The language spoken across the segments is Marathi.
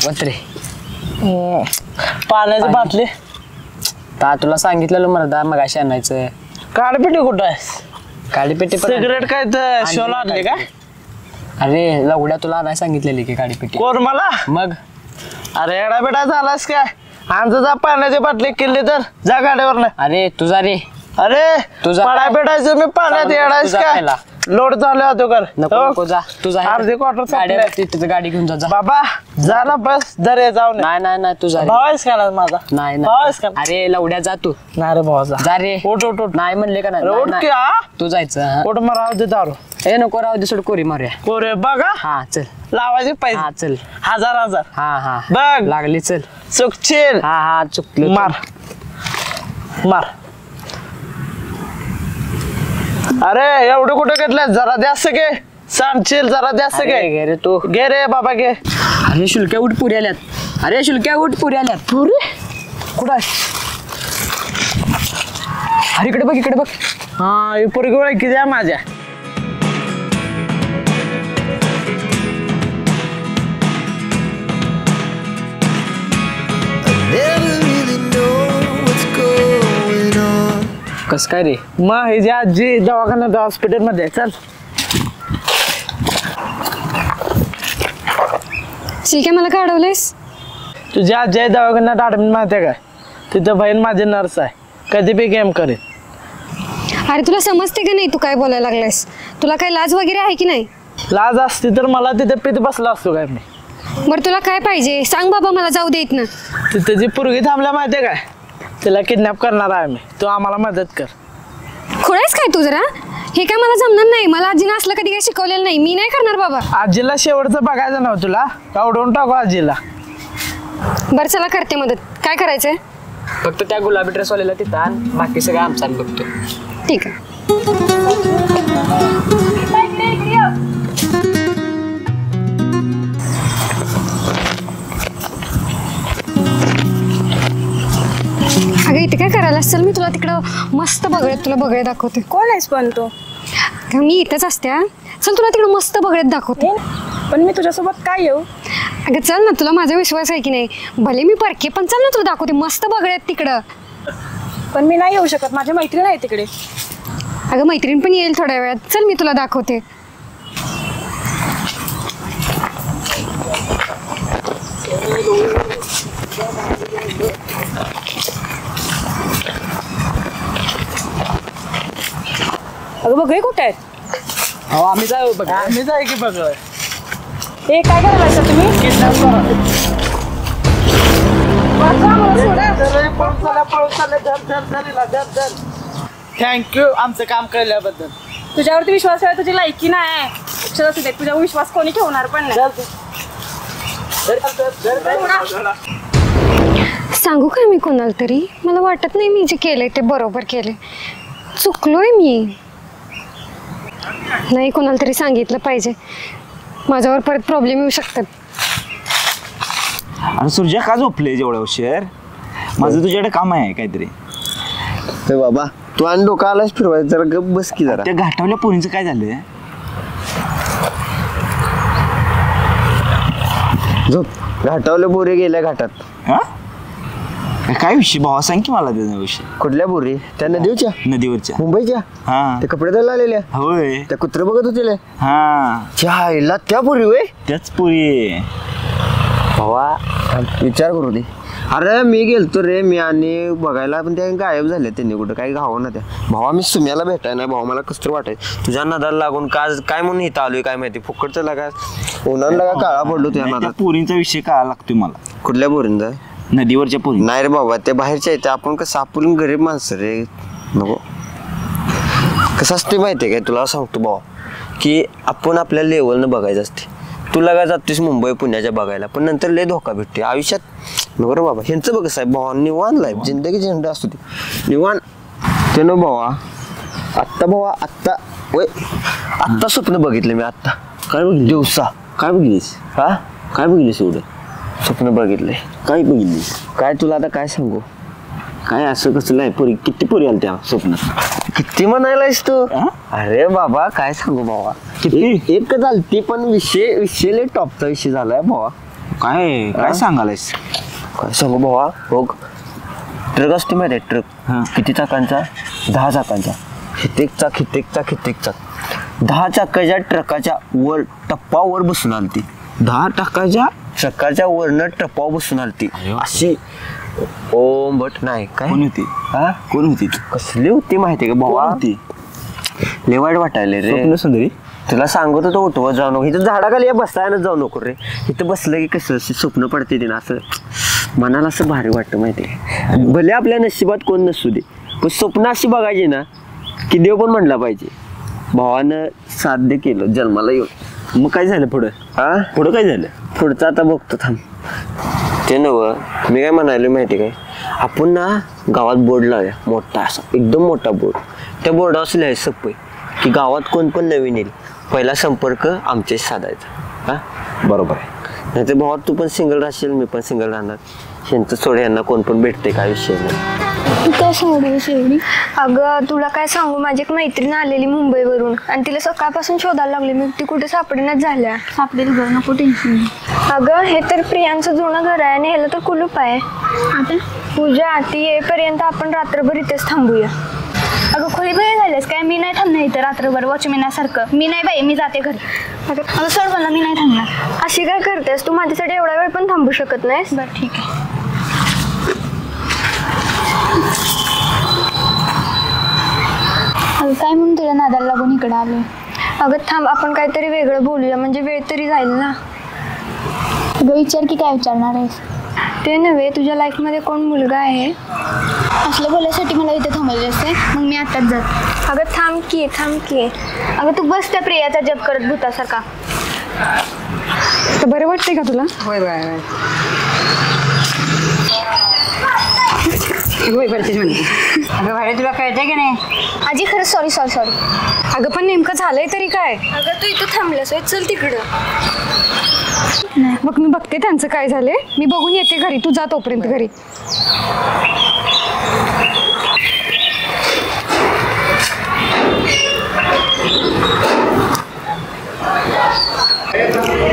पत्रे पाण्याची बाटली ता तुला सांगितलेलं मर्दा मगाशी आणायचं. काळपेटी कुठं आहे? काडीपेटी सिगरेट काय तर शोला आणले का? अरे लवड्या तुला आणायला सांगितलेली की काडीपेटी. कोण मला? मग अरे एडा बेटा झालास काय? आमचं जा पाण्याची बाटली किल्ली तर जा गाडीवर. अरे तुझा रे अरे तुझा पाडा भेटायचं मी पाण्यात येडायस काय? लोड चालू होतो कर नको जा तुझा अर्धे क्वार्टर गाडी घेऊन जा बाबा झाला बस दर जाऊन. नाही तुझा भावायस का माझा? नाही भावायस का? अरे लवड्या जा तू. नाही रे भावा जा रे. उठ उठ उठ. नाही म्हणले का उठ नाही की तू जायचं. उठ मग राहू दे दारू. ए नको राहू दे सोड कोरी मारूया. कोरे बघा हा चल लावायचे हा पैसे चल. 1000 हा बघ लागली चल. चुकशील. हा चुकलं. मार अरे एवढं कुठं घेतलं? जरा जास्त घे. सांगशील जरा जास्त घे रे तू. घे रे बाबा घे. अरे शुल्क्या उठ पुरी आल्यात. अरे शुल्क्या उठ पुरी आल्यात. पुरी कुठं आहे? अरे इकडे बघ. हा ही पुरी गोळा किती आहे माझ्या? कस काय रे? मग हे जे आजी दवाखान्यात हॉस्पिटल मध्ये चल. ठीक आहे मला का अडवलेस? तुझी आजी दवाखान्यात ऍडमिट माहिती आहे काय? तिथं बहीण माझी नर्स आहे. कधी बी गेम करेल. अरे तुला समजते का नाही तू काय बोलायला लागलायस? तुला काय लाज वगैरे आहे की नाही? लाज असती तर मला तिथे पित बसला असतो काय मी. बरं तुला काय पाहिजे सांग बाबा मला जाऊ देत ना. तिथे जी पोरगी थांबल्या माहिती आहे काय? तिला किडनॅप करणार आहे मी. तू आम्हाला मदत कर. खोळायस काय तू जरा? हे काय मला जमणार नाही. मला आजीनं असलं कधी काही शिकवलेलं नाही. मी नाही करणार बाबा. आजीला शेवटचं बघायचं नव्हतं तुला का? उडवून टाकू आजीला. बरं चला करते मदत. काय करायचंय? फक्त त्या गुलाबी ड्रेस वाल्याला तिथं आण. बाकी सगळं आमचा बघतो. ठीक आहे. अगं इथे काय करायला? चल मी तुला तिकडं मस्त तुला बगळे दाखवते. कोण आहेस पण तू? मी इथंच असते. चल तुला तिकडं मस्त बगळेत दाखवते. पण मी तुझ्यासोबत काय येऊ? अगं चल ना, तुला माझा विश्वास आहे की नाही? भले मी परके पण चल ना तुला दाखवते. मस्त बगळेत तिकडं. पण मी नाही येऊ शकत. माझी मैत्रीण आहे तिकडे. अगं मैत्रीण पण येईल थोड्या वेळात. चल मी तुला दाखवते. अगं बघ हे कुठे आहेत? हो आम्ही जाऊ बघ. मी जाय की बघ. हे काय करायला तुम्ही? किडनॅप करा. थँक्यू आमचं काम केल्याबद्दल. तुझ्यावरती विश्वास आहे. तुझी लायकी नाही. तुझ्यावर विश्वास कोणी ठेवणार पण नाही. सांगू काय मी कोणाला तरी? मला वाटत नाही मी जे केलंय ते बरोबर केले. चुकलोय मी. नाही कोणाला तरी सांगितलं पाहिजे. माझ्यावर परत प्रॉब्लेम येऊ शकतात. आणि सूर्या का झोपले जेवढ्या उशीर? माझं तुझ्याकडे काम आहे काहीतरी. बाबा तू आणि डोकं आलास फिरवायचं. जरा गप बस की जरा. त्या घाटावल्या पोरींचं काय झालंय? झोप. घाटावल्या बोरे गेल्या घाटात. हा काय विषय भावा? सांग की मला त्याचा विषय. कुठल्या बोरी? त्या नदीवरच्या? नदीवरच्या. मुंबईच्या? हा ते कपडे धुवायला आलेल्या? होय. त्या कुत्र बघत होते. हा चायला त्या पोरी होय? त्याच पोरी. भावा विचार करू दे. अरे मी गेलतो रे. मी आणि बघायला पण त्या गायब झाल्या. त्यांनी कुठं काही घावं ना त्या. भावा मी सुम्याला भेटाय ना भावा. मला कसं वाटायचं तुझ्या नदाला लागून काय म्हणून इथं आलोय काय माहिती. फुकटचं लागा उन्हाळा लागा काळा पडलो तुझ्या नदात. पोरींचा विषय कळा लागतोय मला. कुठल्या पोरींचा? नदीवरच्या पोरी. नाही रे बाबा त्या बाहेरच्या येते. आपण कसं आपण गरीब माणसं रे. नको. कसं असते माहितीये काय तुला सांगतो भावा की आपण आपल्या लेवलनं बघायचं असते. तुला काय जातोस मुंबई पुण्याच्या बघायला पण नंतर लय धोका भेटते आयुष्यात. नको रे बाबा. ह्यांचं बघ साहेब भावा निवान लाईफ जिंदगी झेंड असतो ती निवान. ते न भावा आत्ता भावा आत्ता वय आत्ता स्वप्न बघितलं मी. आत्ता काय बघितलं? दिवसा काय बघितलीस? हा काय बघितलीस एवढं? स्वप्न बघितलंय. काय बघितलीस? काय तुला आता काय सांगू? काय असं कसं नाही पोरी? किती पोरी आल्या त्या स्वप्नात? किती म्हणायलायस तू? अरे बाबा काय सांगू भावा. किती? एक झाली ती पण विषय लय टॉपचा विषय झालाय भावा. काय काय सांगालायस? काय सांगू भावा बघ, ट्रक असतो माहिती आहे हा. ट्रक किती चाकांचा? 10 चाकांचा. हितेक चाक 10 चाकाच्या ट्रकाच्या वर टप्पावर बसून आलती. 10 टाकाच्या ट्रकाच्या वरनं टप्पावर बसून आलती अशी. ओम भट नाही काय कोण होती? हा कोण होती? कसली होती माहिती आहे का भावा? होती लय वाईट वाटायले रे. स्वप्न सुंदरी. तुला सांगत होतो उठवत जाऊ नको, इथं झाडाखाली बसायला जाऊ नको रे. इथं बसलं की कसं अशी स्वप्न पडते ते ना, असं मनाला असं भारी वाटतं माहिती आहे. भले आपल्या नशिबात कोण नसू दे, पण स्वप्न अशी बघायची ना की देव पण म्हणला पाहिजे. भावानं साध्य केलं जन्माला येऊन. मग काय झालं पुढं? हा पुढं काय झालं? पुढचं आता बघतो थांब. ते नवं मी काय म्हणालो माहिती काय, आपण ना गावात बोर्ड लावूया मोठा असा, एकदम मोठा बोर्ड. त्या बोर्डावर असं लिहायचं सप्पय की गावात कोण पण नवीन येईल पहिला संपर्क आमच्याशी साधायचा. हा बरोबर आहे. नाही तर भावात तू पण सिंगल राहशील, मी पण सिंगल राहणार. ह्यांचं सोड, यांना कोण पण भेटते काय विषय नाही. तू काय सांगूस एवढी? अगं तुला काय सांगू, माझी एक मैत्रीण आलेली मुंबईवरून आणि तिला सकाळपासून शोधायला लागले मी, ती कुठे सापडेनाच झाल्या. सापडेल घर, नको टेन्शन. अगं हे तर प्रियांचं जुनं घर आहे आणि ह्याला तर कुलूप आहे. आता पूजा ती येईपर्यंत आपण रात्रभर इथेच थांबूया. अगं खोली बाहेर झालेस काय? मी नाही थांबणार इथं रात्रभर वॉचमॅनासारखं. मी नाही बाई, मी जाते घरी. अगं सोड मला, मी नाही थांबणार. अशी काय करतेस तू? माझ्यासाठी एवढा वेळ पण थांबू शकत नाहीस? बरं ठीक आहे. अगं काय म्हणून तुला नादाला लागून इकडं आले? अगं थांब, आपण काहीतरी वेगळं बोलूया, म्हणजे वेळ तरी जाईल ना. अगं विचार की, काय विचारणार आहेस? ते नव्हे, तुझ्या लाईफमध्ये कोण मुलगा आहे? असलं बोलायसाठी मला इथं थांबवले असते, मग मी आत्ताच जात. अगं थांब की. अगं तू बस त्या प्रियाचा जप करत भूतासारखा. तर बरं वाटतंय का तुला? होय बाय होय बरं म्हणते. अगं भाडे तुला कळतंय की नाही? आजी खरंच सॉरी. अगं पण नेमकं झालंय तरी काय? अगं तू इथं थांबल्यास, चल तिकडं. मग मी बघते त्यांचं काय झालंय, मी बघून येते घरी, तू जा तोपर्यंत घरी.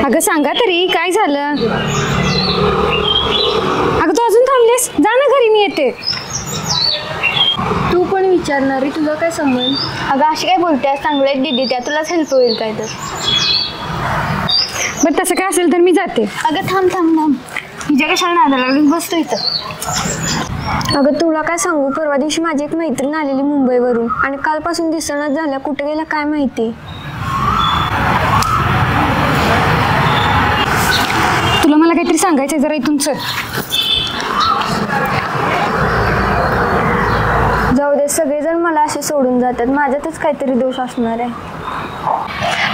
अगं सांगा तरी काय झालं? अगं तू अजून थांबलेस, जा ना घरी, मी येते. तू पण विचारणारी, तुला काय समज? अगं अशी काय बोलतेस? चांगलं आहे दीदी, त्या तुलाच हेल्प होईल काय तर. बरं तसं काय असेल तर मी जाते. अगं थांब. हिच्या कशाला नादाला लागली? बसतो इथं. अगं तुला काय सांगू, परवा दिवशी माझी एक मैत्रीण आलेली मुंबईवरून आणि कालपासून दिसणच झाल्या, कुठे गेला काय माहिती. तुला मला काहीतरी सांगायचंय, जरा इथून चल. जाऊ दे, सगळेजण मला असे सोडून जातात, माझ्यातच काहीतरी दोष असणार आहे.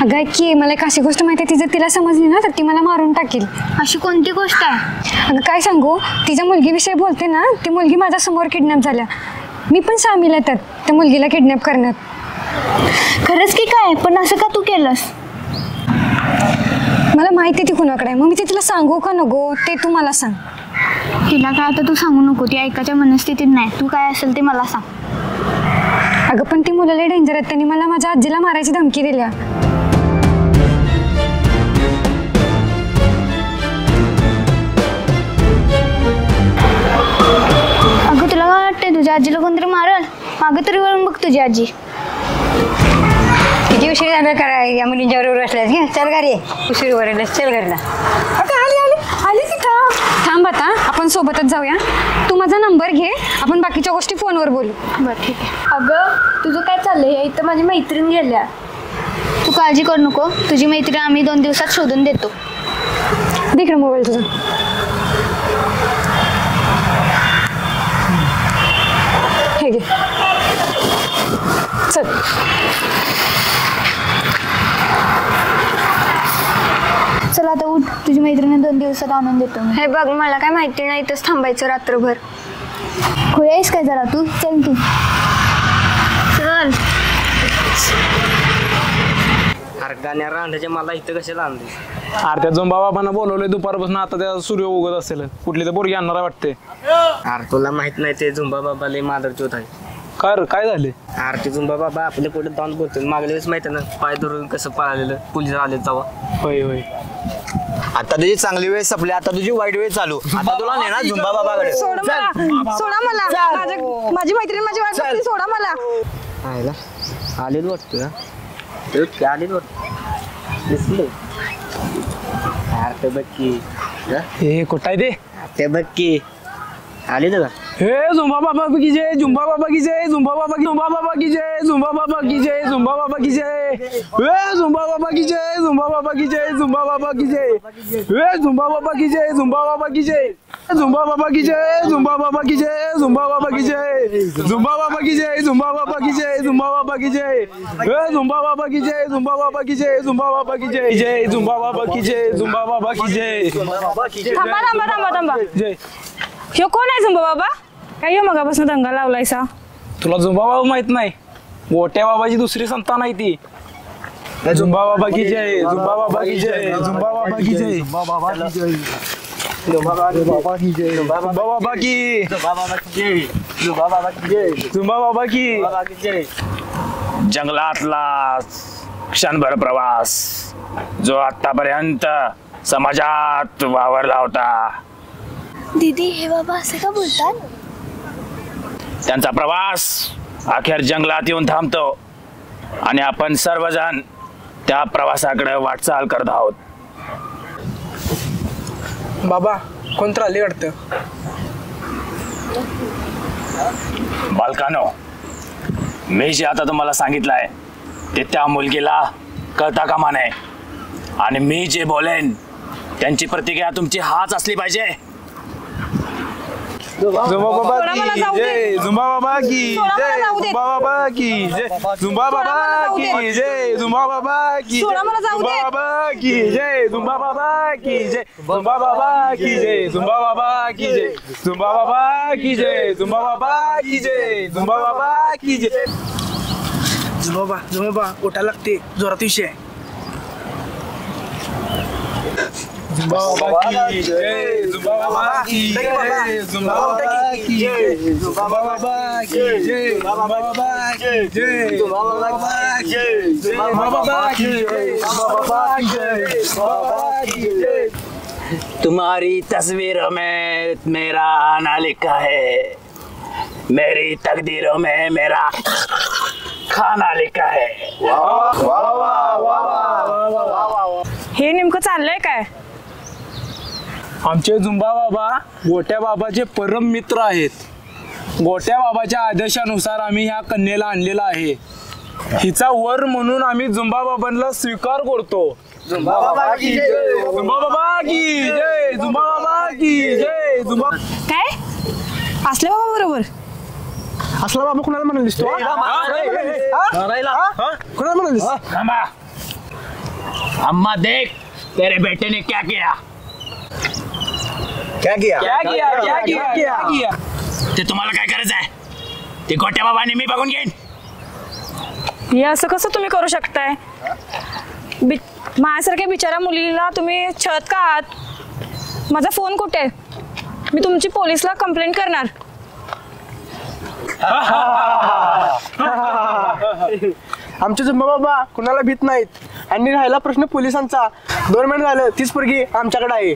अगं की मला एक अशी गोष्ट माहिती आहे, ती जर तिला समजली ना तर ती मला मारून टाकेल. अशी कोणती गोष्ट आहे? अगं काय सांगू, तिच्या मुलगीविषयी बोलते ना, ती मुलगी माझ्या समोर किडनॅप झाल्या. मी पण सामील आहे त्या मुलगीला किडनॅप करण्यात. खरंच की काय? पण असं का तू केलंस? मला माहिती ती कुणाकडे आहे, मग मी ते तिला सांगू का नको ते तू मला सांग. तिला काय आता तू सांगू नको, ती ऐकायच्या मनस्थितीत नाही. तू काय असेल ते मला सांग. अगं पण ती मुलं लय डेंजर आहेत, त्यांनी मला माझ्या आजीला मारायची धमकी दिल्या. अगं तुला काय वाटतंय, तुझ्या आजीला कोणतरी मारल? मागं तरी वळून बघ तुझी आजी. किती उशीर झाला काय या मुलींच्या बरोबर बसल्यास घे? चल घरी, उशीर वरेल, चल घरला. आली तिथं. थांब आता, आपण सोबतच जाऊया. तू माझा नंबर घे, आपण बाकीच्या गोष्टी फोनवर बोलू. बरं ठीक आहे. अगं तुझं काय चाललंय? इथं माझी मैत्रीण गेल्या. तू काळजी करू नको, तुझी मैत्रीण आम्ही 2 दिवसात शोधून देतो. दे इकडे मोबाईल तुझा. हे घे, चल. चल आता उठ, तुझी मैत्रिणी 2 दिवसात आणून देतो. हे बघ, मला काय माहिती नाही, इथंच थांबायचं रात्रभर. खुळे आहेस काय जरा तू? चल तू चल. अरे गाण्या रांडाच्या मला इथं कशाला आणले? अरे त्या झुंबा बाबांना बोलवलंय दुपारपासून, आता त्या सूर्य उगत असेल, कुठली तर पोरगी आणणार वाटते. अरे तुला माहित नाही, ते झुंबा बाबा लय मादरचोत आहे. काय झाले? अरे ते झुंबा बाबा आपल्या पुढे जाऊन बोलतो. मागल्या वेळेस माहिती ना, पाय धरून कसं पळालेलं, पोलीस आले जावा. होय आता तुझी चांगली वेळ संपली, आता तुझी वाईट वेळ चालू. आता तुला नेणार झुंबा बाबाकडे. सोडा मला माझी मैत्रीण माझी वाट बघते, सोडा मला. आलेलो वाटतं आलेलो दिसले बघ की. हे कुठं आहे ते बघ की आले ना. हे झुंबा बाबा की जय, झुंबा बाबा की जय, झुंबा बाबा की, झुंबा बाबा की जय, झुंबा बाबा की जय, झुंबा बाबा की जय. हे झुंबा बाबा की जय, झुंबा बाबा की जय, झुंबा बाबा की जय. हे झुंबा बाबा की जय, झुंबा बाबा की जय, झुंबा बाबा की जय, झुंबा बाबा की जय, झुंबा बाबा की जय, झुंबा बाबा की जय, झुंबा बाबा की जय, झुंबा बाबा की जय. हे झुंबा बाबा की जय, झुंबा बाबा की जय, झुंबा बाबा की जय, जय झुंबा बाबा की जय, झुंबा बाबा की जय. थांबा थांबा थांबा थांबा. जय. ह्यो कोण आहे झुंबा बाबा? काय ह्यो मगापासून दंगा लावलायसा? तुला झुंबा बाबा माहित नाही? गोट्या बाबाची दुसरी संतान आहे ती. झुंबा बाबा की जय, झुंबा बाबा की जय, झुंबा बाबा की जय, झुंबा बाबा की जय, झुंबा बाबा की जय, झुंबा बाबा की, झुंबा बाबा की, झुंबा बाबा की. जंगलातला क्षणभर प्रवास जो आतापर्यंत समाजात वावरला होता, दीदी हे बाबा असं का बोलतात? त्यांचा प्रवास अखेर जंगलात येऊन थांबतो आणि आपण सर्वजण त्या प्रवासाकडे वाटचाल करत आहोत. बाबा कोणतं आले वाटतं? बालकानो, मी जे आता तुम्हाला सांगितलं आहे ते त्या मुलगीला कळता कामा नये, आणि मी जे बोलेन त्यांची प्रतिक्रिया तुमची हाच असली पाहिजे. झुंबा बाबा की जय, झुंबा बाबा की जय, झुंबा बाबा की जय, झुंबा बाबा की जय, झुंबा बाबा की, झुंबा बाबा की जय, झुंबा बाबा की जय, झुंबा बाबा की जय, झुंबा बाबा की जय, झुंबा बाबा की जय, झुंबा बाबा की जय, झुंबा बाबा की जय. झुंबा उठा लागते, जोरात विषय. झुंबा बाबा की जय, झुंबा बाबा की जय, झुंबा बाबा की जय, झुंबा बाबा की जय, झुंबा बाबा की जय, झुंबा बाबा की जय, झुंबा बाबा की जय, झुंबा बाबा की जय, झुंबा बाबा की जय. तुम्हारी तस्वीरों में मेरा आना लिखा है, मेरी तकदीरों में मेरा खाना लिखा है. हे नेमकं चाललंय काय? आमचे झुंबा बाबा गोट्या बाबाचे परम मित्र आहेत. गोट्या बाबाच्या आदेशानुसार आम्ही ह्या कन्येला आणलेला आहे. हिचा वर म्हणून आम्ही झुंबा बाबांना स्वीकार करतो. झुंबा बाबा की जय, झुंबा बाबा की जय, झुंबा बाबा की जय, झुंबा. काय असले बाबा बरोबर? असला बाबा कुणाला म्हणालीस तू? कुणाला म्हणालीस? अम्मा, अम्मा देख तेरे बेटे ने क्या किया. क्या किया? क्या किया, क्या किया, क्या किया? ते तुम्हाला काय करायचं आहे ते गोट्या बाबाने मी बघून घेईन. हे असं कसं तुम्ही करू शकताय? माझ्यासारख्या बिचारा मुलीला तुम्ही छळत का आहात? माझा फोन कुठे? मी तुमची पोलिसला कंप्लेंट करणार. आमचे झुंबा बाबा कुणाला भीत नाहीत. आणि राहिला प्रश्न पोलिसांचा, 2 महिने झालं तीच पोरगी आमच्याकडे आहे.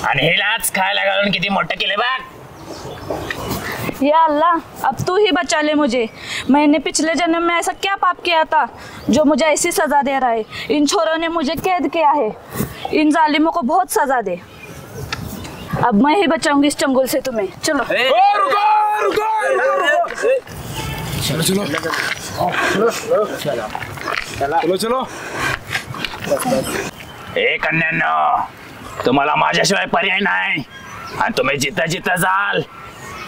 आणि हिलाच खायला घालून किती मोठं केले बघ. या अल्लाह, अब तू ही बचा ले मुझे. मैंने पिछले जन्म में ऐसा क्या पाप किया था जो मुझे ऐसी सजा दे रहा है. इन छोरों ने मुझे कैद किया है. इन जालिमों को बहुत सजा दे. अब मैं ही बचाऊंगी इस चंगुल से तुम्हें. चलो चलो चलो. हे कन्यांनो, तुम्हाला माझ्याशिवाय पर्याय नाही. आणि तुम्ही जिथं जिथं जाल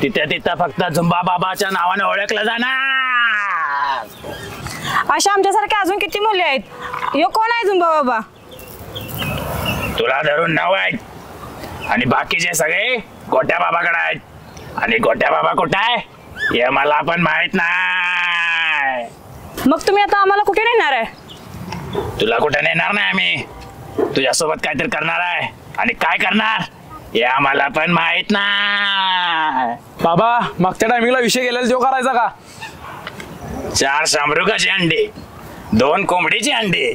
तिथं फक्त झुंबा बाबाच्या नावाने ओळखलं जाणार. अशा आमच्यासारख्या अजून किती मुली आहेत? ह्यो कोण आहे झुंबा बाबा? तुला धरून 9 आहेत, आणि बाकीचे सगळे गोट्या बाबाकडे आहेत. आणि गोट्या बाबा कुठं आहे हे मला पण माहित नाही. मग तुम्ही आता आम्हाला कुठे नेणार आहे? तुला कुठे नेणार नाही आम्ही. तुझ्यासोबत काहीतरी करणार आहे, आणि काय करणार हे आम्हाला पण माहित नाही. बाबा मागच्या टायमिंगला विषय केलेला जो करायचा का? 4 शामरुगाची अंडी, 2 कोंबडीची अंडी,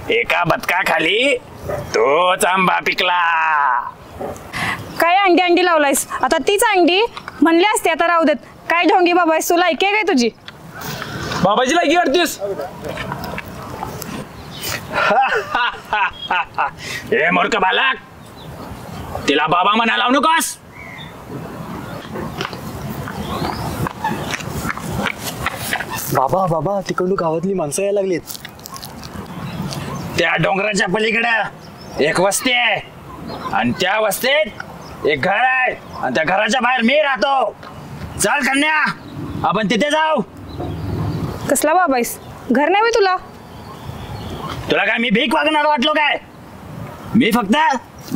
एका बदकाखाली तोच आंबा पिकला. काय अंडी अंडी लावलायस आता तीच अंडी म्हणली असते आता राहू देत. काय ढोंगी बाबा आहेस तू लायकी आहे काय तुझी? बाबाची लायकी वाटतेस? ए मूर्ख बालक, तिला बाबा म्हणा लावू नकोस. बाबा बाबा तिकडून गावातली माणसं यायला लागलीत. त्या डोंगराच्या पलीकडे एक वस्ती आहे आणि त्या वस्तीत एक घर आहे आणि त्या घराच्या बाहेर मी राहतो. चल कन्या, आपण तिथे जाऊ. कसला बाबा आहेस? घर नाही तुला? तुला काय मी भीक वागणार वाटलो काय? मी फक्त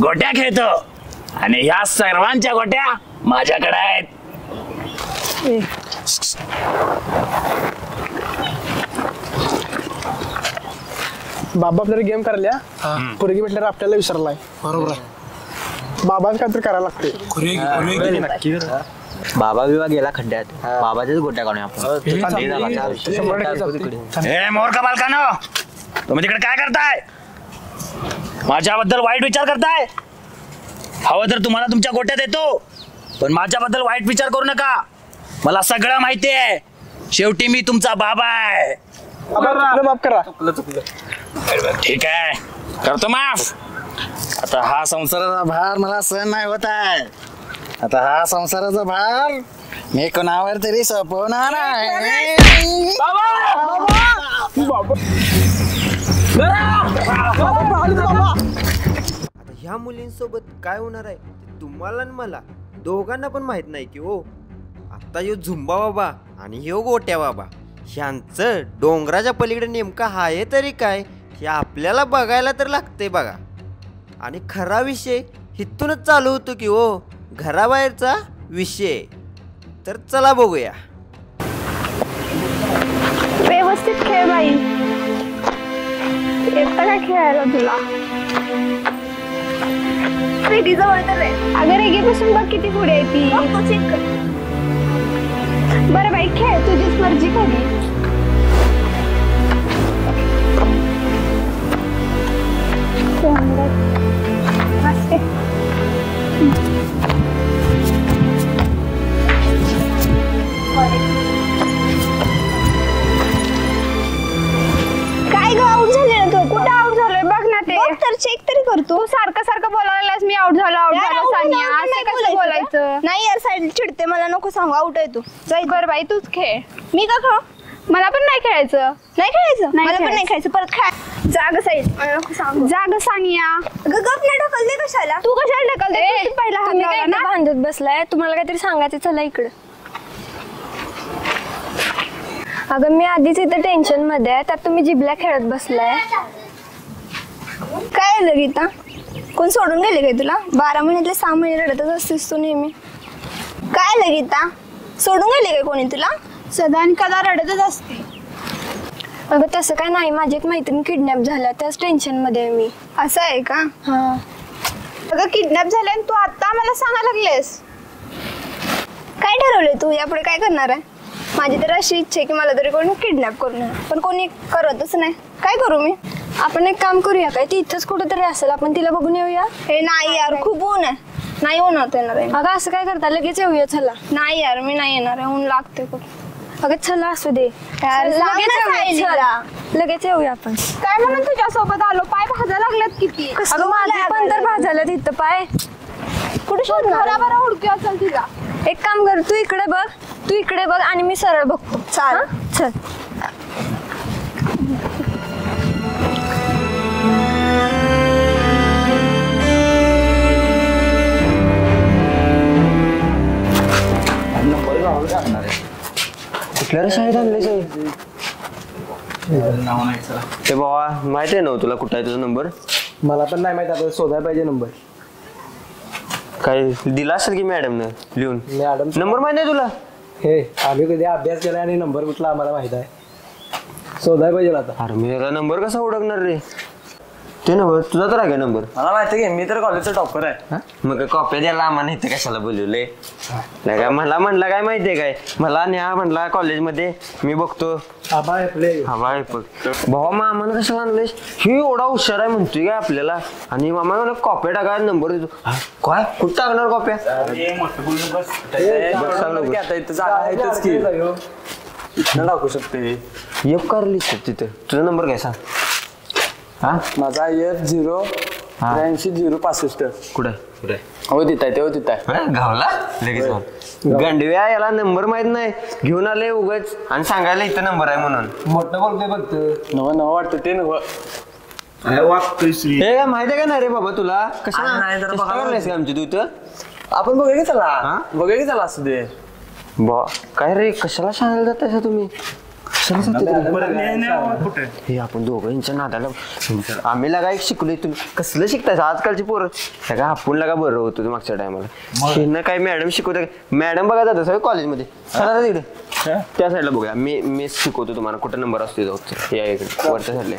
गोट्या खेळतो आणि ह्या सर्वांच्या गोट्या माझ्याकडे आहेत. बाबा आपल्याला गेम करायला पोरगी भेटल्यावर आपल्याला विसरलाय. बरोबर आहे. बाबाच काहीतरी करायला लागते. बाबा बिबा गेला खड्ड्यात, बाबाच्याच गोट्या काढूया आपण. ए मूर्ख बालकानो, तुम्ही तिकडे काय करताय? माझ्याबद्दल वाईट विचार करताय? हवं तर तुम्हाला तुमच्या गोट्यात येतो, पण माझ्याबद्दल वाईट विचार करू नका. मला सगळं माहिती आहे. शेवटी मी तुमचा बाबा आहे. माफ करा. ठीक आहे, करतो माफ. आता हा संसाराचा भार मला सहन नाही होत आहे. आता हा संसाराचा भार मी कोणावर तरी सोपवणार आहे. ह्या मुलींसोबत काय होणार आहे तुम्हाला आणि मला दोघांना पण माहित नाही की हो. आता ह्यो झुंबा बाबा आणि ह्यो गोट्या बाबा ह्यांचं डोंगराच्या पलीकडे नेमकं आहे तरी काय हे आपल्याला बघायला तर लागते बघा. आणि खरा विषय इथूनच चालू होतो की हो, घराबाहेरचा विषय. तर चला बघूया. व्यवस्थित खेळ बाई. येतं का खेळायला तुला? रेडी जवळ तर आहे. अगं रेगेपासून बघ किती पुढे आहे ती. बरं बाई खेळ, तुझीच मर्जी कधी. काय ग आउट झाले ना तू? कुठं आउट झालोय बघ ना ते. तर चेक तरी करतो. सारखं सारखं बोलायलास मी आउट झालो सानिया. असं कसं बोलायचं? नाही यार, साईड चिडते मला. नको सांगू आउट आहे तू. बरं बाई तूच खेळ. मी का खेळ? मला पण नाही खेळायचं. नाही खेळायचं? मला पण नाही खेळायचं. परत खेळ. जाग साईड. जाग सानिया. गप नाही ढकलते कशाला? तू कशाला ढकलते? पहिला हात लावला ना. भांडत बसलाय. तुम्हाला काहीतरी सांगायचं, चला इकडे. अगं मी आधीच इथं टेन्शन मध्ये आहे, त्यात तुम्ही जिबल्या खेळत बसलाय. काय आलं गीता? कोण सोडून गेले काय तुला? 12 महिन्यातले 6 महिने रडतच असतेस तू नेहमी. काय आलं गीता? सोडून गेले काय कोणी तुला? सदा आणि कदा रडतच असते. अगं तसं काय नाही, माझी एक मैत्रीण किडनॅप झाल्या, त्याच टेन्शन मध्ये आहे मी. असं आहे का? हा. अगं किडनॅप झाले आणि तू आता मला सांगायला लागलेस. काय ठरवलंय तू यापुढे काय करणार आहे? माझी तर अशी इच्छा आहे की मला तरी कोणी किडनॅप करू नये, पण कोणी करतच नाही. काय करू मी? आपण एक काम करूया काय, ती इथंच कुठंतरी असेल, आपण तिला बघून येऊया. हे नाही यार, खूप ऊन आहे. नाही ऊन होत येणार आहे. अगं असं काय करता, लगेच येऊया. चला. नाही यार मी नाही येणार आहे, ऊन लागते खूप. अगं चला असू दे. लगेच येऊया आपण. काय म्हणून तुझ्या सोबत आलो? पाय भाजायला लागल्यात किती. अगं माझे पण तर भाजायला तिथं पाय. कुठे शोधणार? बरोबर हुडकी असेल तिला. एक काम कर, तू इकडे बघ, तू इकडे बघ आणि मी सरळ बघतो. चाल चल. कुठल्या शाळेत आणले ते बाबा? माहिती आहे ना तुला कुठं आहे तुझा नंबर? मला पण नाही माहिती, आता शोधायला पाहिजे नंबर. काय दिला असेल की मॅडमनं लिहून? मॅडम नंबर माहिती आहे तुला? हे आम्ही कधी अभ्यास केला आणि नंबर कुठला आम्हाला माहित आहे. शोधायला पाहिजे आता. अरे मी याला नंबर कसा ओळखणार रे? ते नव्हे तुझा तर आहे का नंबर? मला माहिती की मी तर कॉलेजचा टॉपर आहे. मग कॉप्या द्यायला आम्हाला इथे कशाला बोलवले? काय मला म्हणला काय माहितीये काय, मला न्या म्हणला कॉलेजमध्ये, मी बघतो भावा मग आम्हाला कशाला आणलंयस? ही एवढा हुशार आहे म्हणतोय काय आपल्याला, आणि मामा मला कॉप्या टाका नंबर देतो. काय कुठं टाकणार कॉप्या? टाकू शकते. एक कारली तिथं. तुझा नंबर काय सांग? हा माझा F083 कुठं हो तिथं आहे, तेव्हा तिथं आहे. गावला लगेच गंडव्या याला नंबर माहित नाही, घेऊन आले उगाच आणि सांगायला इथं नंबर आहे म्हणून. मोठं बोलतोय बघतो. नवं वाटतं ते नवं. हे माहिती आहे का नाही रे बाबा तुला? कशाला का आमची तू इथं? आपण बघूया की चला असू दे. बा काय रे कशाला सांगायला जाताय तुम्ही? हे आपण दोघं यांच्या नादाला आम्ही लगा एक शिकलोय. तुम्ही कसलं शिकताय आजकालची पोरं? सगळं आपण लगा बरं होतो मागच्या टायमाला. काय मॅडम शिकवता? मॅडम बघा जातं सगळं कॉलेजमध्ये. चला तिकडे त्या साईडला बघूया. मी शिकवतो तुम्हाला कुठं नंबर असतो जाऊ. या इकडे वरच्या साईडला.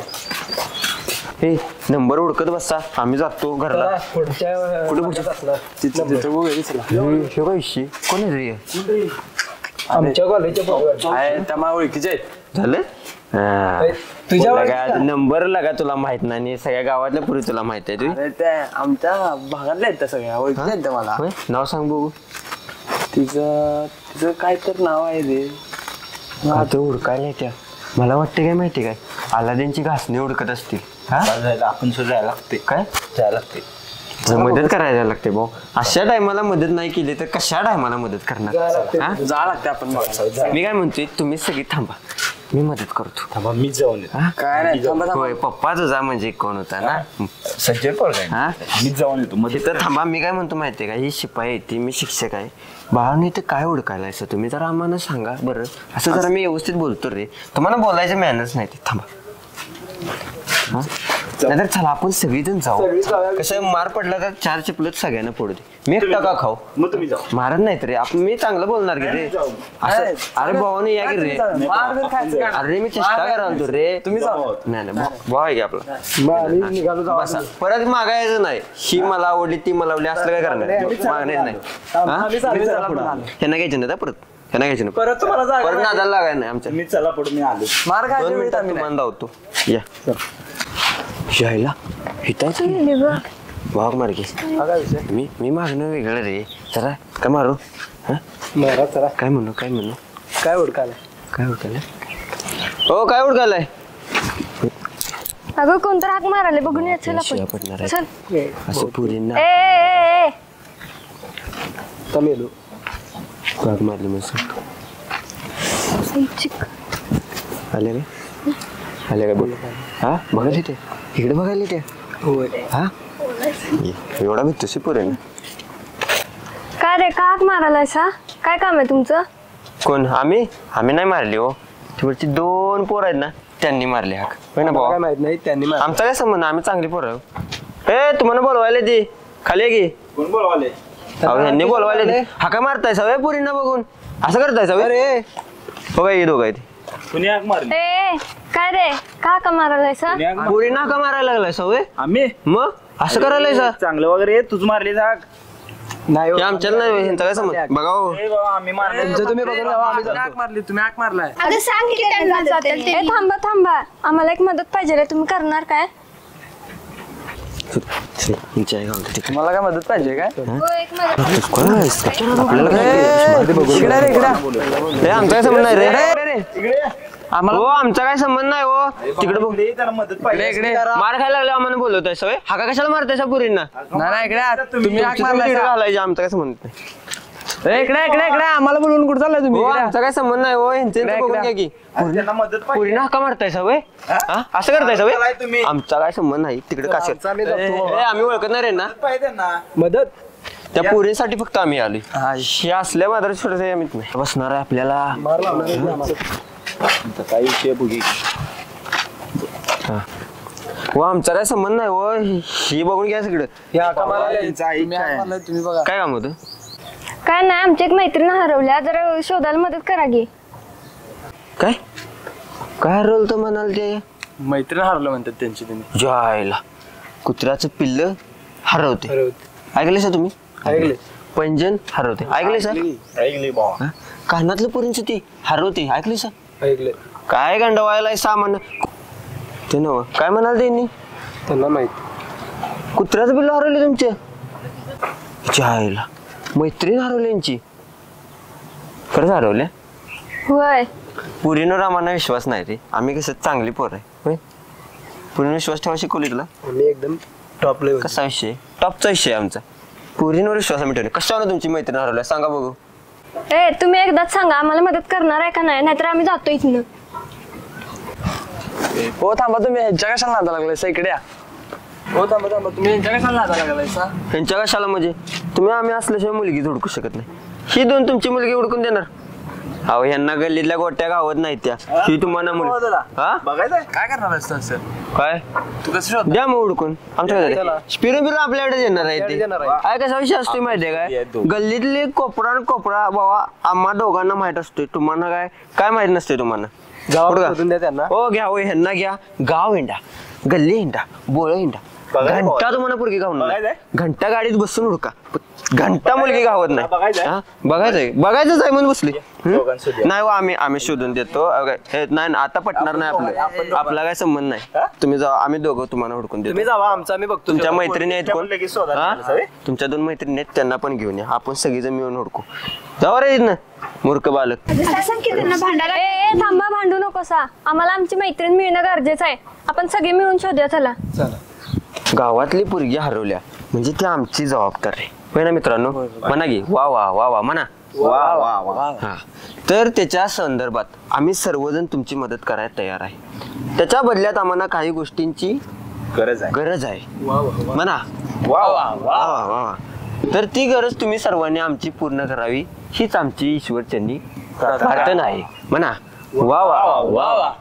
हे नंबर ओळखत बसा, आम्ही जातो घरला. कुठे विषय कोण आहे? आमच्या कॉलेजच्या ओळखीचे आहेत. झालं तुझ्या नंबर लगा तुला माहित नाही, सगळ्या गावातल्या पुरी तुला माहित आहे. तू आमच्या भागातल्या आहेत त्या सगळ्या ओळखीच्या आहेत मला. नाव सांग बघू. तिचं काय तर नाव आहे रे. आता हुडकायला त्या मला वाटते काय माहिती काय, अलादीनची घासणी हुडकत असतील. आपण जायला लागते. काय जायला लागते? मदत करायला लागते भाऊ. अशा टायमाला मदत नाही केली तर कशा टायमाला मदत करणार? जायला लागते आपण. मी काय म्हणतोय तुम्ही सगळी थांबा, मी मदत करतो. थांबा मी जाऊन काय नाही. होय पप्पा तुझा म्हणजे कोण होता ना? सज्जन पोरगा. हा मीच जाऊन येतो मग. तर थांबा मी काय म्हणतो माहितीये का, ही शिपाई आहे ती, मी शिक्षक आहे. बाळांनी ते काय ओळखायला असं तुम्ही जरा आम्हाला सांगा बरं. असं जरा मी व्यवस्थित बोलतो रे, तुम्हाला बोलायचं मॅनर्स नाही. ते थांबा नाहीतर चला आपण सगळीजण जाऊ. कसं मार पडला तर 4 चिपलत सगळ्यांना पडू दे. मी एक टका खाऊ. मारत नाही रे आपण. मी चांगलं बोलणार की रे. अरे भावाने या की रे. अरे मी चेष्टा कराल रे. तुम्ही नाही भाऊ आहे की आपला. परत मागायचं नाही. ही मला आवडली ती मला आवडली असलं काय करणार मागण्याच नाही. ह्यांना घ्यायचं नाही परत. ह्यांना घ्यायचं नाही परत नादाला लागायला नाही आमच्या. मी चला पुढे मी आलो. मार खायचं मान धावतो. या यायला हितायचं वाघ मार की. मी मागणं वेगळं रे जरा. काय मारू? काय म्हणू काय उडकायला? हो काय उडकायलाय? अगं कोणतं हाक मारायला बघून या. चल आपण चल. असं पुरींना वाघ मारली मग आले का बोल. हा बघायला ते इकडे बघायला ते. हा एवढा मी तुझी पोर आहे ना. काय रे का हाक मारायला सा? काय काम आहे तुमचं? कोण? आम्ही नाही मारली हो. तिकडची 2 पोर आहेत ना त्यांनी मारली हाक. होय ना भाऊ? माहित नाही त्यांनी. आमचा काय संबंध, आम्ही चांगली पोर आहे. ए तुम्हाला बोलवायला ती खाली की. कोण बोलवाले? ह्यांनी बोलवायला ती. हाका मारताय सवय पुरींना बघून असं करताय सवय रे. हो काय दोघं आहे ती. कुणी हाक मारली? ए काय रे का मारायला सा? पुरींना हाका मारायला लागलाय सवय? आम्ही मग असं करायलाय सा? चांगलं वगैरे तुझ मारली हाक नाही. आमच्याला नाही ह्यांचा काय समज. बघा हो आम्ही मारले. तुम्ही बघून हाक मारली. तुम्ही हाक मारलाय. अगं सांग की त्यांना जातील ते. ए थांबा आम्हाला एक मदत पाहिजे. तुम्ही करणार काय? मला काय मदत पाहिजे काय? आमचा काय संबंध नाही रे. आमचा काय संबंध नाही हो. तिकडे बघ मार खायला लागले आम्हाला बोलवतोय सवय. हाका कशाला मारताय पुरींना? तुम्ही हाक मारलाय. आमचा काय संबंध नाही. इकडे आम्हाला बोलून कुठं चाललाय तुम्ही? आमचा काय संबंध नाही हो. यांचे बघून घ्या की. पुरीना हाका मारताय सवय. असं करताय सवय. आमचा काय संबंध नाही. तिकडे काशी आम्ही ओळखत नाही रे ना मदत. त्या पुरीसाठी फक्त आम्ही आलोय. हे असल्या मात्र छोट बसणार आहे आपल्याला. काय विषय बघी. हो आमचा काय संबंध नाही हो. ही बघून घ्या सगळं. तुम्ही बघा काय काम होतं? काय नाही आमची एक मैत्रीण हरवल्या. जरा शोधायला मदत करा की. काय काय हरवलं तर म्हणाल ते? मैत्रीण हरवलं म्हणतात त्यांची. तुम्ही जायला कुत्र्याचं पिल्ल हरवते. ऐकले सर तुम्ही? ऐकले. पैंजण हरवते. ऐकले सर? ऐकली बाबा. कानातलं पोरींचं ती हरवते. ऐकले सर? ऐकले. काय गंडवायला सामान ते नव काय म्हणाल त्यांनी? त्यांना माहिती. कुत्र्याचं पिल्ल हरवले तुमचे? आईला मैत्रीण हरवली यांची. खरंच हरवल्या? होय. पुरींवर आम्हाला विश्वास नाही रे. आम्ही कसं चांगली पोर आहे होय. पुरींवर विश्वास ठेवा शिकवली तुला? आम्ही एकदम टॉप लेवल. कसा विषय? टॉपचा विषय आमचा. पुरींवर विश्वास आम्ही ठेवले. कशावर तुमची मैत्रीण हरवल्या सांगा बघू. ए तुम्ही एकदाच सांगा आम्हाला मदत करणार आहे का नाही, नाहीतर आम्ही जातो इथनं. हो थांबा, तुम्ही ह्यांच्या कशाला नादा लागलाय इकडे या. हो थांबा तुम्ही यांच्या कशाला नादा लागलायसा? ह्यांच्या कशाला म्हणजे? तुम्ही आम्ही असल्याशिवाय मुलगी हुडकू शकत नाही. ही दोन तुमची मुलगी हुडकून देणार? अहो ह्यांना गल्लीतल्या गोट्या गावत नाही त्या. ही तुम्हाला मुलगी हा बघायचं काय करणार असं? काय तू कसं द्या मग हुडकून आमच्याकडे. फिरून फिरून आपल्याकडे येणार आहे ते. काय कसा विषय असतोय माहितीये काय? गल्लीतले कोपरा आणि कोपरा बाबा आम्हा दोघांना माहित असतोय. तुम्हाला काय काय माहित नसते तुम्हाला. त्यांना हो घ्या हो ह्यांना घ्या. गाव हिंडा, गल्ली हिंडा, बोळ हिंडा. घंटा तुम्हाला पोरगी गावून घंटा गाडीत बसून हुडका. घंटा मुलगी गावत नाही. बघायचंच आहे म्हणून बसली. नाही हो आम्ही शोधून देतो. नाही आता पटणार नाही आपलं. आपला काय संबंध नाही. तुम्ही जावा, आम्ही दोघं तुम्हाला हुडकून देतो. तुम्ही जावा, आमचं आम्ही बघतो. तुमच्या मैत्रिणी आहेत कोण? तुमच्या 2 मैत्रिणी आहेत त्यांना पण घेऊन या. आपण सगळीजण मिळून हुडकू. जावा रे ना मूर्ख बालक. ए थांबा, भांडू नकोसा. आम्हाला आमची मैत्रीण मिळणं गरजेचं आहे. आपण सगळे मिळून शोधूया. चला. गावातली पोरगी हरवल्या म्हणजे ती आमची जबाबदारी होय ना मित्रांनो? म्हणा की वा वा वा वा म्हणा. हा तर त्याच्या संदर्भात आम्ही सर्वजण तुमची मदत करायला तयार आहे. त्याच्या बदल्यात आम्हाला काही गोष्टींची गरज आहे. म्हणा वा वा वा वा. तर ती गरज तुम्ही सर्वांनी आमची पूर्ण करावी हीच आमची ईश्वरचरणी प्रार्थना आहे. म्हणा वा वा वा वा.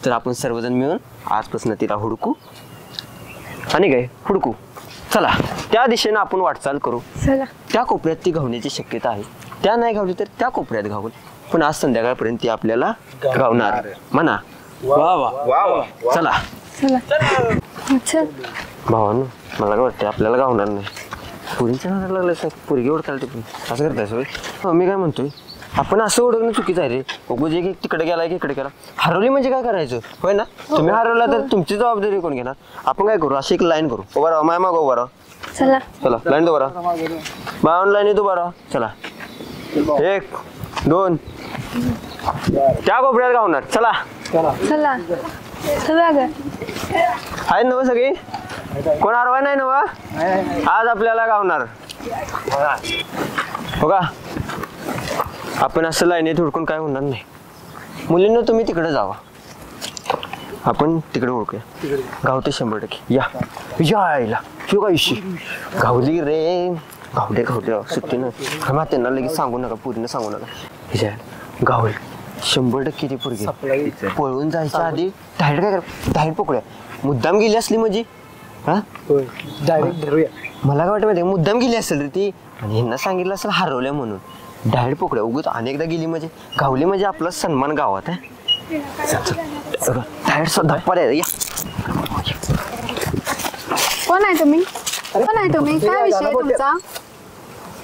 तर आपण सर्वजण मिळून आजपासून तिला हुडकू आणि काय हुडकू. चला त्या दिशेने आपण वाटचाल करू. चला. त्या कोपऱ्यात ती घावण्याची शक्यता आहे. त्या नाही घावली तर त्या कोपऱ्यात घावल. पण आज संध्याकाळपर्यंत ती आपल्याला घावणार. म्हणा वा वा वा. चला भावानो मला काय वाटतं आपल्याला घावणार नाही. पुरीच्या नादाला लागलं सर. पुरगी ओळखाल ते असं करताय सर. मी काय म्हणतोय आपण असं ओळखणं चुकीचं आहे रे. म्हणजे एक तिकडे गेला इकडे गेला. हरवली म्हणजे काय करायचं होय ना? तुम्ही हरवला तर तुमची जबाबदारी कोण घेणार? आपण काय करू अशी एक लाईन करू. उभा राहा माय मागं उभा राहा. चला चला लाईन उभा राहा. बावन लाईन येतो उभा राहा. चला 1 2 त्या कोपऱ्यात गावणार. चला चला चला ग. आहेत नव सगळी? कोण हरवाय नाही नव? आज आपल्याला गावणार हो का? आपण असं लाईनीत हुडकून काय होणार नाही. मुलींना तुम्ही तिकडे जावा. आपण तिकडे ओळखूया. गावते 100% या यायला शिव का विषय गावली रे. गावले सुट्टी ना त्यांना लगेच सांगू नका. पुरीनं सांगू नका. गावली 100% ती पोरगी पळून जायच्या आधी डायरेक्ट काय करा डायरेक्ट पकडूया. मुद्दाम गेली असली म्हणजे हा डायरेक्ट धरूया. मला काय वाटतं माहिती मुद्दाम गेली असेल रे ती आणि ह्यांना सांगितलं असेल हरवल्या म्हणून. डायरेक्ट पकडूया. उगाच अनेकदा गेली म्हणजे गावली म्हणजे आपला सन्मान गावात आहे. डायरेक्ट धप्पा द्या. कोण आहे तुम्ही? काय विषय तुमचा?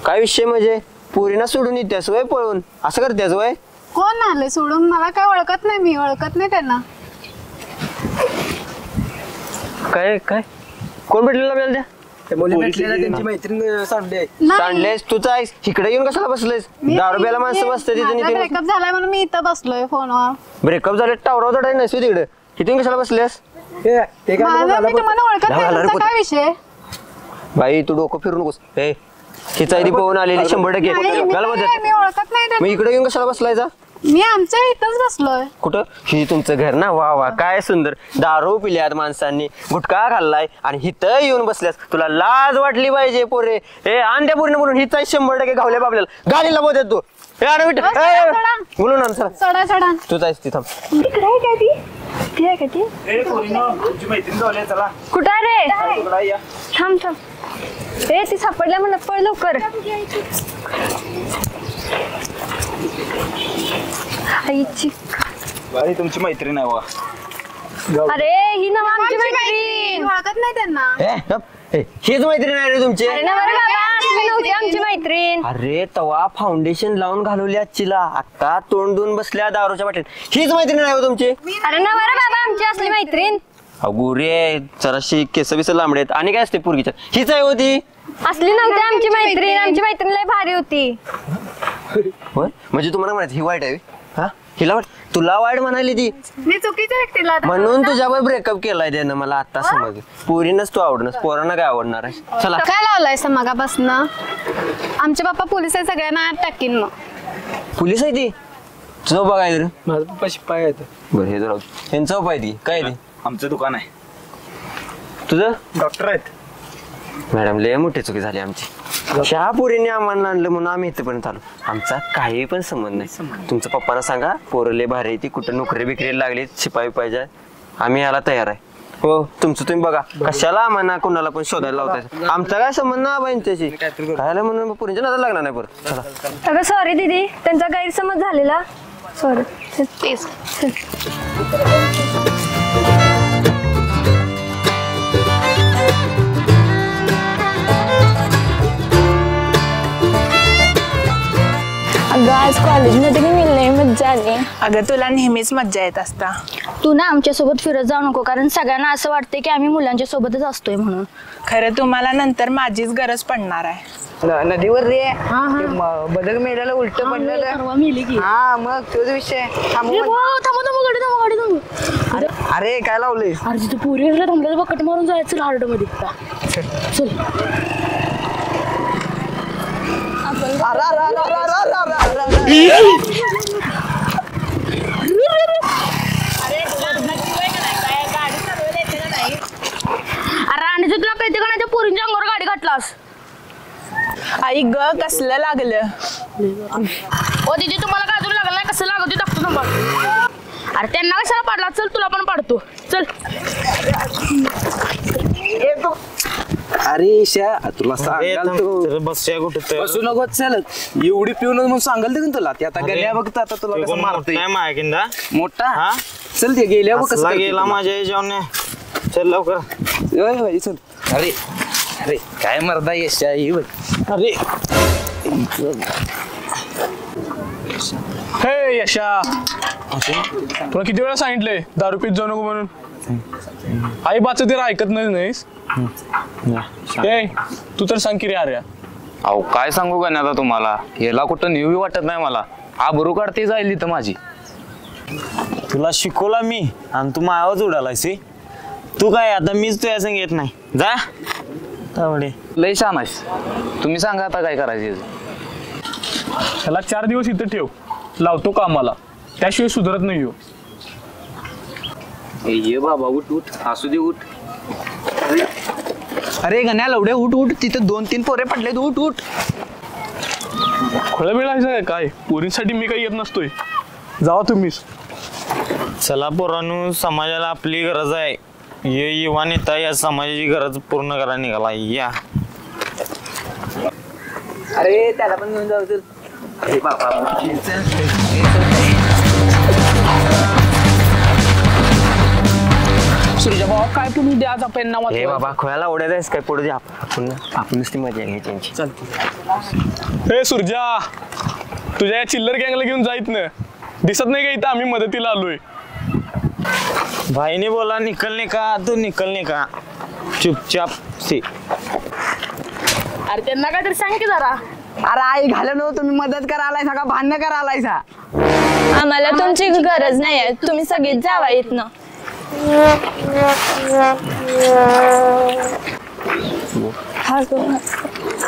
काय विषय म्हणजे पुरीना सोडून येतेस वय पळून असं करतेस वय? कोण आले सोडून? मला काय ओळखत नाही. मी ओळखत नाही त्यांना. काय काय कोण भेटलेला आपल्याला? त्या त्यांची मैत्रीण सांडलेस तूच आहेस. इकडे येऊन कशाला बसलेस? दारूब्याला माणसं बसते तिथे. ब्रेकअप झालाय म्हणून मी इथं बसलोय फोनवर. ब्रेकअप झाले टावराव चढाय नसते तिकडे. इथून कशाला बसलेस? मी तुम्हाला ओळखत नाही. तुमचा काय विषय? बाई तू डोकं फिरू नकोस. हिचा इथे पळून आलेली 100%. मी ओळखत नाही. मग इकडे येऊन कशाला बसलायचा? मी आमच्या इथंच बसलोय. कुठं? ही तुमचं घर ना? वा वा काय सुंदर. दारू पिल्यात माणसांनी, गुटखा खाल्लाय आणि हिथं येऊन बसल्यास. तुला लाज वाटली पाहिजे पोरे. आण त्या पूर्ण बोलून हिचा 100% घावल्या बाबल्याला. गाडीला बोलत तू बोलू ना. चढा चढा. तूच आहेस तिथं. कुठं रे? थांब थांब. ती सापडल्या म्हणत पळ लवकर. तुमची मैत्रीण आहे बघा. अरे ही ना आमची मैत्रीण. ओळखत नाही त्यांना. हीच मैत्रीण आहे रे तुमची? अरे ना बरं बाबा, असली नव्हती आमची मैत्रीण. अरे तवा फाउंडेशन लावून घालवली आजचीला, आता तोंड देऊन बसल्या दारूच्या वाटेत. हीच मैत्रीण आहे हो तुमची? अरे ना बरं बाबा, आमची असली मैत्रीण. अगो रे जराशी केस बिस लांबडे आहेत. आणि काय असते पोरगीच्या? हीच आहे होती? असली नव्हती आमची मैत्रीण. आमची मैत्रीण लय भारी होती. होय म्हणजे तुम्हाला म्हणायचं ही वाईट आहे? हा हिला वाईट? तुला वाईट म्हणाली ती? मी चुकीच्या व्यक्तीला म्हणून तुझ्यावर ब्रेकअप केलाय त्यानं. मला आता समज. पोरीनच तू आवडणार, पोरांना काय आवडणार आहे? चला. काय लावलाय मगापासून? आमचे पप्पा पोलीस आहे, सगळ्यांना आत टाकीन. मग पोलीस आहे ती? तुझं बघाय रे. माझं पप्पा शिपाई आहेत. बरं हे जरा ह्यांचं उपाय ती काय ती? आमचं दुकान आहे. तुझं? डॉक्टर आहेत. मॅडम लय मोठी चुकी झाली आमची. शहा पोरीने आम्हाला आणलं म्हणून आम्ही इथपर्यंत आलो. आमचा काही पण संबंध नाही. तुमच्या पप्पांना सांगा पोरं लय भारी ती, कुठं नोकरी बिकरी लागली शिपाई पाहिजे, आम्ही याला तयार आहे. हो तुमचं तुम्ही बघा. कशाला आम्हाला कोणाला पण शोधायला लावताय? आमचा काय संबंध ना बाईंच्याशी? खायला म्हणून पोरींच्या नादाला लागणार नाही परत. चला. अगं सॉरी दीदी, त्यांचा गैरसमज झालेला. सॉरी. अगं आज कॉलेजमध्ये लय मज्जा आली. अगं तुला नेहमीच मज्जा येत असता. तू ना आमच्या सोबत फिरत जाऊ नको, कारण सगळ्यांना असं वाटतंय की आम्ही मुलांच्या सोबतच असतोय म्हणून. खरं तुम्हाला नंतर माझीच गरज पडणार आहे. नदीवर रे बदक मेल्याला उलट पडलेलं. हा मग तोच विषय. अरे काय लावले? अरे तिथे पुरी थांबलं बकट मारून जायचं हार्ड मध्ये. चल. अरे आणि तुला कळते का नाही, त्या पोरींच्या अंगावर गाडी घातलास. आई ग कसलं लागलं? ओ दीदी तुम्हाला काय अजून लागलं नाही? कसं लागत ते दाखवतो नंबर. अरे त्यांना कशाला पाडला? चल तुला पण पाडतो. चल. अरे शा तुला सांगाल तू बसच्या कुठे बसू नको. चल एवढी पिऊन म्हणून सांगाल ते तुला. ते आता गेल्या बघता आता तुला कसं मारतोय. काय मायकिंदा मोठा. हा चल ते गेल्या बघ कसं गेला माझ्या याच्यावर. चल लवकर. होय चल. अरे अरे काय मर्दा यशा अरे हे यशा, तुला किती वेळा सांगितलंय दारू पीत जाऊ नको म्हणून? आई बाचं ते ऐकत नाहीस. ए तू तर सांग की रे आर्या. अहो काय सांगू का नाही आता तुम्हाला? याला कुठं नेहमी वाटत नाही मला. आबरू काढते जाईल इथं माझी. तुला शिकवला मी आणि तू मायावर उडालायस. तू काय आता मीच तुझ्या संग येत नाही. जा तावडे. लय छान आहेस. तुम्ही सांगा आता काय करायचे. ह्याला 4 दिवस इथं ठेव, लावतो कामाला, त्याशिवाय सुधारत नाही. ये बाबा उठ उठ असू दे उठ. अरे गण्या लवडे उठ उठ. तिथं 2-3 पोरे पडलेत. उठ उठ. खोळा मिळायचं काय? पोरींसाठी मी काही येत नसतोय. जावा तुम्हीच. चला पोरांनो, समाजाला आपली गरज आहे. ये युवा नेता या समाजाची गरज पूर्ण करायला निघाला. या अरे त्याला पण घेऊन जाऊ. अरे बाबा सुरजा भाऊ काय तुम्ही द्या आता पेन नावात. हे बाबा खोयाला ओढायलायस काय? पुढे आपण नुसती मजा घ्यायची त्यांची. हे सुरजा, तुझ्या या चिल्लर गँगला घेऊन जाईत ना. दिसत नाही का इथं आम्ही मदतीला आलोय? भाईने बोला निकलने का तू निकलने का. चुपचाप से. अरे त्यांना काहीतरी सांग की जरा. अरे आई घालं नव्हतं. तुम्ही मदत करा आलायसा का भांडण करा आलायसा? आम्हाला तुमची गरज नाही आहे. तुम्ही सगळीच जावा इथनं.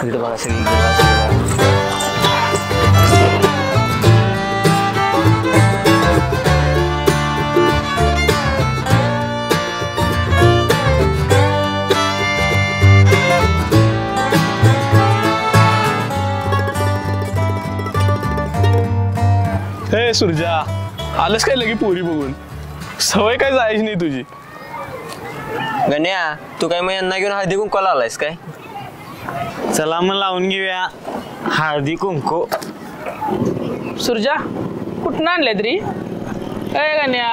इकडे बघा सगळी. हे सुरजा, आलंच काय लगे पोरी बघून? सवय काय जायची नाही तुझी. गण्या तू काय मग यांना घेऊन हळदी कुंकवाला आलायस काय? चला मग लावून घेऊया हळदी कुंकू. सुरजा कुठनं आणले तरी? ए गण्या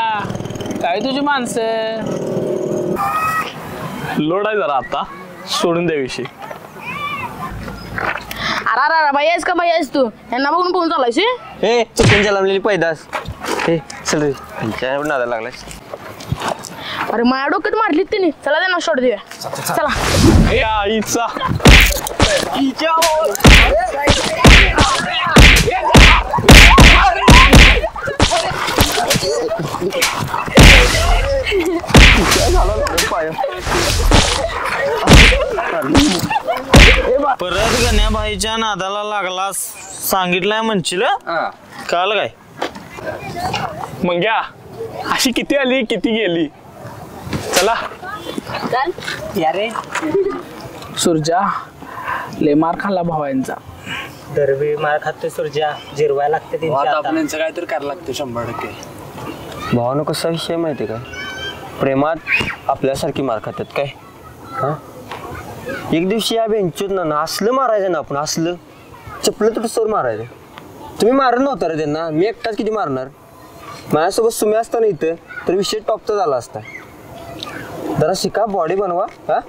काय तुझी माणसं लोड आहे जरा आता सोडून द्या विषय. अरे बाई आहेस का बाई आहेस तू यांना बघून पोहून चालायस हे चुकून जलमलेली पैदास. हे चल रे त्यांच्या नादाला लागलास. अरे माझ्या डोक्यात मारली तिने चला त्यांना शॉट देऊया चला. ए आईचा परत गण्याबाईच्या नादाला लागलास सांगितलंय म्हणशील काल काय मग घ्या अशी किती आली किती गेली. चला सुरजा ले मार खाल्ला भावांचा. दरवेळी मार खाते सुरजा जिरवायला लागते त्यांचं काहीतरी करायला लागतं 100%. भावानं कसा विषय माहिती काय प्रेमात आपल्यासारखी मार खातात काय. हा एक दिवशी या बेंचूत ना असलं मारायचं ना आपण असलं चपलं तुटसोर मारायचं. तुम्ही मारत नव्हता रे त्यांना मी एकटाच किती मारणार. माझ्यासोबत सुमी असताना इथं तर विषय टॉपचा झाला असता. जरा शिका बॉडी बनवा. हा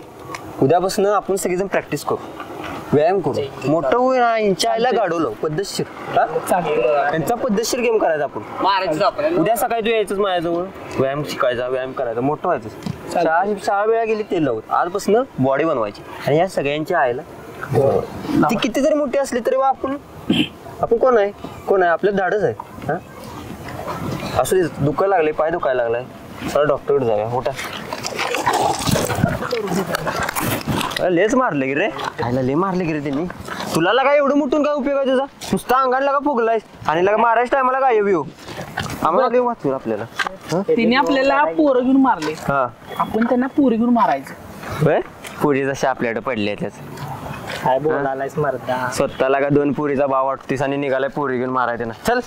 उद्यापासून आपण सगळेजण प्रॅक्टिस करू व्यायाम करू मोठं होईल ना यांच्या आईला गाडवलं पद्धतशीर. त्यांचा पद्धतशीर गेम करायचा आपण. उद्या सकाळी तू यायचंच माझ्याजवळ व्यायाम शिकायचा व्यायाम करायचा मोठं व्हायचं. 6 वेळा गेली ते लावत आजपासून बॉडी बनवायची आणि या सगळ्यांच्या आईला ती किती जरी मोठी असली तरी आपण कोण आहे आपलं धाडच आहे. हा असं दुखायला लागले पाय दुखायला लागलाय सर डॉक्टरकडे जाऊया मोठा. लेच मारले की रे आईला ले मारले की रे त्यांनी. तुला लागा एवढं मोठून काय उपयोग आहे तुझा नुसता अंगाला लागा फुगलायस आणि लागा मारायच्या टायमाला गायब येऊ आम्हाला लय वाचू आपल्याला. तिने आपल्याला पोरं घेऊन मारले हा आपण त्यांना पोरी घेऊन मारायचं. पुरी जसे आपल्याकडे पडले त्याच काय बोलायलायस मर्दा. स्वतःला का 2 पुरीचा भाव वाटतीस आणि निघालाय पुरी घेऊन मारायचं ना. चल